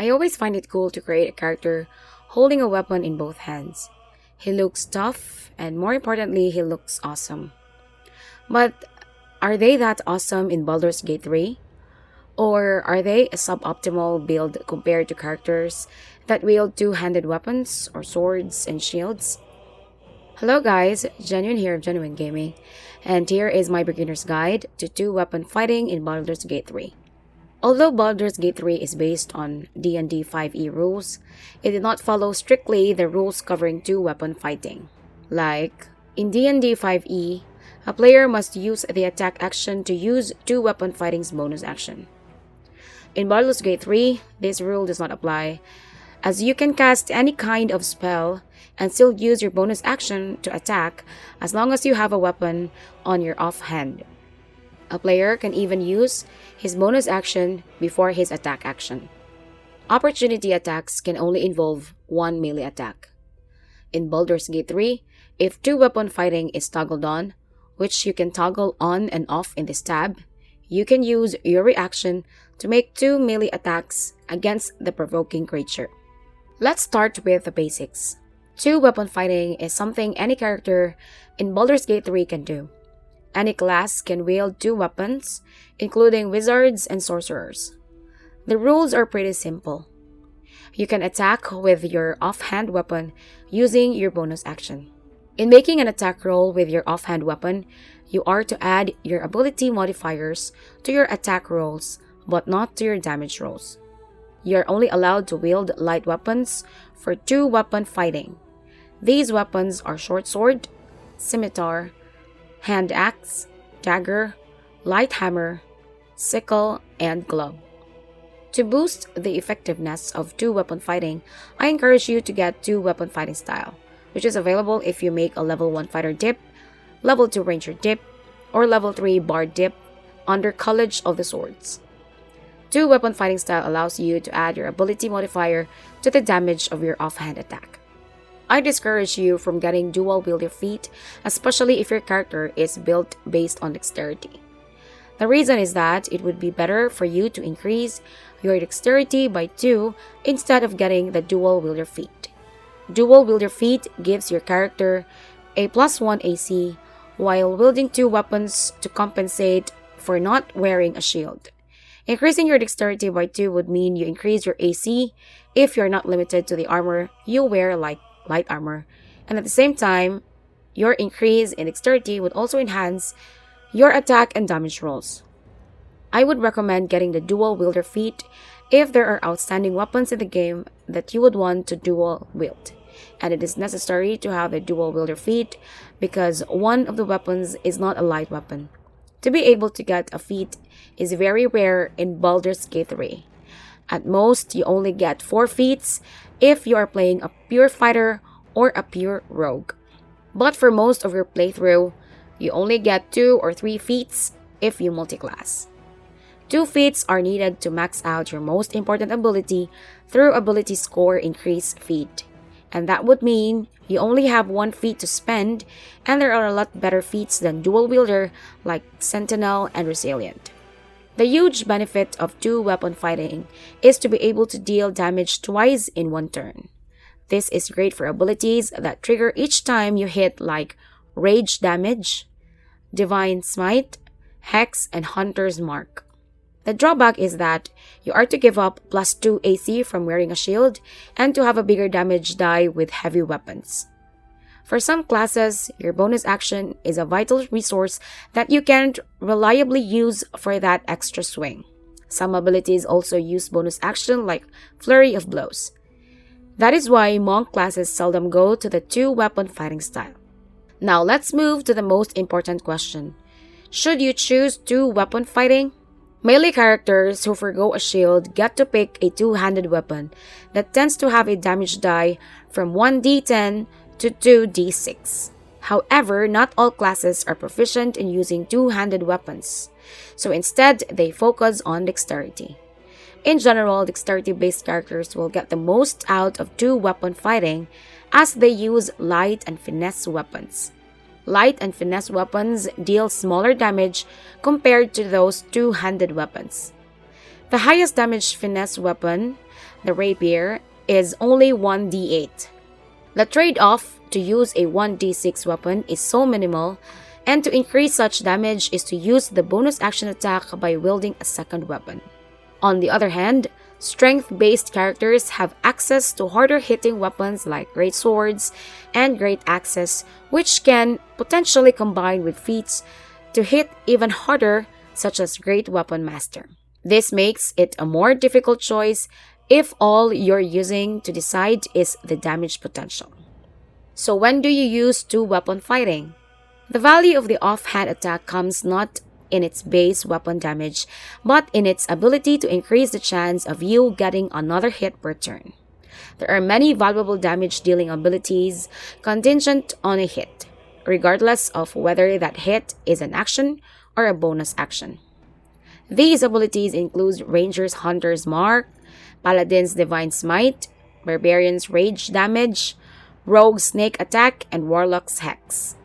I always find it cool to create a character holding a weapon in both hands. He looks tough, and more importantly, he looks awesome. But are they that awesome in Baldur's Gate 3? Or are they a suboptimal build compared to characters that wield two-handed weapons or swords and shields? Hello guys, Genuine here of Genuine Gaming, and here is my beginner's guide to two-weapon fighting in Baldur's Gate 3. Although Baldur's Gate 3 is based on D&D 5e rules, it did not follow strictly the rules covering two-weapon fighting. Like, in D&D 5e, a player must use the attack action to use two-weapon fighting's bonus action. In Baldur's Gate 3, this rule does not apply, as you can cast any kind of spell and still use your bonus action to attack as long as you have a weapon on your offhand. A player can even use his bonus action before his attack action. Opportunity attacks can only involve one melee attack. In Baldur's Gate 3, if two-weapon fighting is toggled on, which you can toggle on and off in this tab, you can use your reaction to make two melee attacks against the provoking creature. Let's start with the basics. Two-weapon fighting is something any character in Baldur's Gate 3 can do. Any class can wield two weapons, including wizards and sorcerers. The rules are pretty simple. You can attack with your offhand weapon using your bonus action. In making an attack roll with your offhand weapon, you are to add your ability modifiers to your attack rolls, but not to your damage rolls. You are only allowed to wield light weapons for two-weapon fighting. These weapons are short sword, scimitar, hand axe, dagger, light hammer, sickle, and glove. To boost the effectiveness of two-weapon fighting, I encourage you to get two-weapon fighting style, which is available if you make a level 1 fighter dip, level 2 ranger dip, or level 3 bard dip under College of the Swords. Two-weapon fighting style allows you to add your ability modifier to the damage of your offhand attack. I discourage you from getting dual wielder feat, especially if your character is built based on dexterity. The reason is that it would be better for you to increase your dexterity by 2 instead of getting the dual wielder feat. Dual wielder feat gives your character a +1 AC while wielding two weapons to compensate for not wearing a shield. Increasing your dexterity by 2 would mean you increase your AC if you're not limited to the armor you wear like light armor, and at the same time, your increase in dexterity would also enhance your attack and damage rolls. I would recommend getting the dual wielder feat if there are outstanding weapons in the game that you would want to dual wield, and it is necessary to have the dual wielder feat because one of the weapons is not a light weapon. To be able to get a feat is very rare in Baldur's Gate 3. At most, you only get 4 feats if you are playing a pure fighter or a pure rogue. But for most of your playthrough, you only get 2 or 3 feats if you multiclass. 2 feats are needed to max out your most important ability through ability score increase feat. And that would mean you only have 1 feat to spend, and there are a lot better feats than dual wielder like Sentinel and Resilient. The huge benefit of two-weapon fighting is to be able to deal damage twice in one turn. This is great for abilities that trigger each time you hit like Rage Damage, Divine Smite, Hex, and Hunter's Mark. The drawback is that you are to give up +2 AC from wearing a shield and to have a bigger damage die with heavy weapons. For some classes, your bonus action is a vital resource that you can't reliably use for that extra swing. Some abilities also use bonus action like Flurry of Blows. That is why monk classes seldom go to the two-weapon fighting style. Now let's move to the most important question. Should you choose two-weapon fighting? Melee characters who forgo a shield get to pick a two-handed weapon that tends to have a damage die from 1d10 to 2d6. However, not all classes are proficient in using two-handed weapons, so instead they focus on dexterity. In general, dexterity-based characters will get the most out of two-weapon fighting as they use light and finesse weapons. Light and finesse weapons deal smaller damage compared to those two-handed weapons. The highest damage finesse weapon, the rapier, is only 1d8. The trade-off to use a 1d6 weapon is so minimal, and to increase such damage is to use the bonus action attack by wielding a second weapon. On the other hand, strength-based characters have access to harder-hitting weapons like great swords and great axes, which can potentially combine with feats to hit even harder, such as Great Weapon Master. This makes it a more difficult choice if all you're using to decide is the damage potential. So when do you use two-weapon fighting? The value of the offhand attack comes not in its base weapon damage, but in its ability to increase the chance of you getting another hit per turn. There are many valuable damage-dealing abilities contingent on a hit, regardless of whether that hit is an action or a bonus action. These abilities include Ranger's Hunter's Mark, Paladin's Divine Smite, Barbarian's Rage Damage, Rogue's Snake Attack, and Warlock's Hex.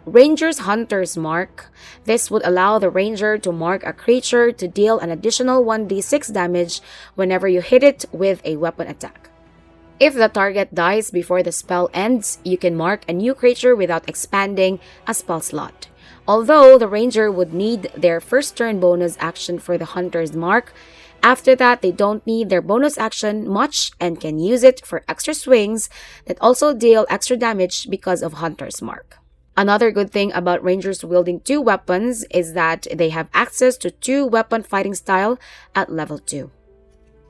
Ranger's Hunter's Mark. This would allow the Ranger to mark a creature to deal an additional 1d6 damage whenever you hit it with a weapon attack. If the target dies before the spell ends, you can mark a new creature without expanding a spell slot. Although the Ranger would need their first turn bonus action for the Hunter's Mark, after that they don't need their bonus action much and can use it for extra swings that also deal extra damage because of Hunter's Mark. Another good thing about Rangers wielding two weapons is that they have access to two-weapon fighting style at level 2.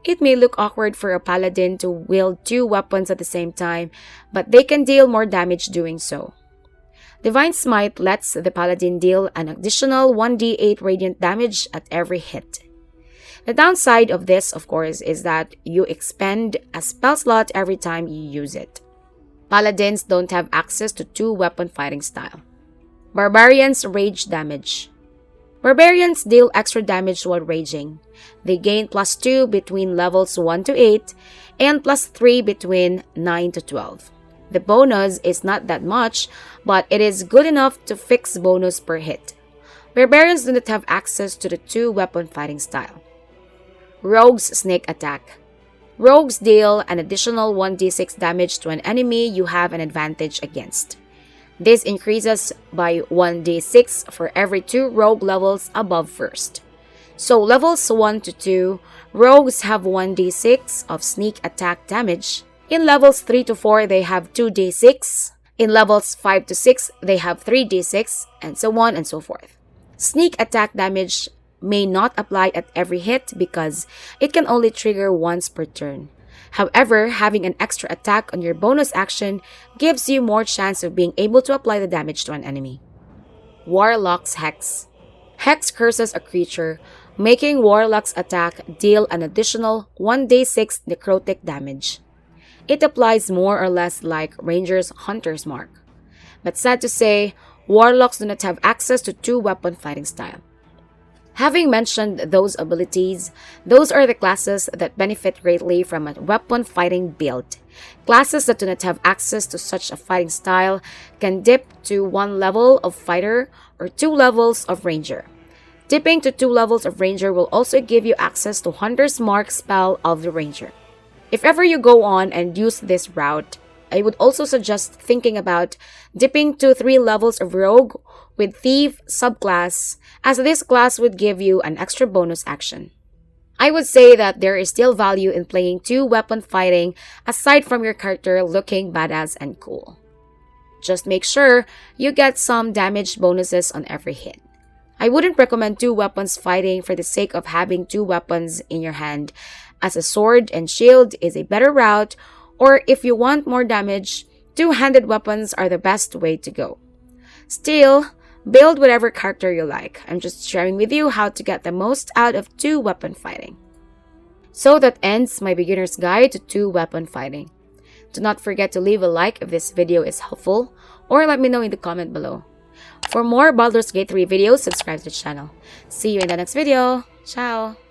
It may look awkward for a Paladin to wield two weapons at the same time, but they can deal more damage doing so. Divine Smite lets the Paladin deal an additional 1d8 radiant damage at every hit. The downside of this, of course, is that you expend a spell slot every time you use it. Paladins don't have access to two-weapon fighting style. Barbarians Rage Damage. Barbarians deal extra damage while raging. They gain +2 between levels 1 to 8 and +3 between 9 to 12. The bonus is not that much, but it is good enough to fix bonus per hit. Barbarians do not have access to the two-weapon fighting style. Rogue's Snake Attack. Rogues deal an additional 1d6 damage to an enemy you have an advantage against. This increases by 1d6 for every 2 rogue levels above first. So levels 1 to 2, rogues have 1d6 of sneak attack damage. In levels 3 to 4, they have 2d6. In levels 5 to 6, they have 3d6, and so on and so forth. Sneak attack damage may not apply at every hit because it can only trigger once per turn. However, having an extra attack on your bonus action gives you more chance of being able to apply the damage to an enemy. Warlock's Hex. Hex curses a creature, making Warlock's attack deal an additional 1d6 necrotic damage. It applies more or less like Ranger's Hunter's Mark. But sad to say, Warlocks do not have access to two-weapon fighting style. Having mentioned those abilities, those are the classes that benefit greatly from a weapon fighting build. Classes that do not have access to such a fighting style can dip to 1 level of fighter or 2 levels of ranger. Dipping to 2 levels of ranger will also give you access to Hunter's Mark spell of the ranger. If ever you go on and use this route, I would also suggest thinking about dipping to 3 levels of rogue with thief subclass, as this class would give you an extra bonus action. I would say that there is still value in playing two-weapon fighting aside from your character looking badass and cool. Just make sure you get some damage bonuses on every hit. I wouldn't recommend two weapons fighting for the sake of having 2 weapons in your hand, as a sword and shield is a better route, or if you want more damage, two-handed weapons are the best way to go. Still, build whatever character you like. I'm just sharing with you how to get the most out of two-weapon fighting. So that ends my beginner's guide to two-weapon fighting. Do not forget to leave a like if this video is helpful, or let me know in the comment below. For more Baldur's Gate 3 videos, subscribe to the channel. See you in the next video. Ciao!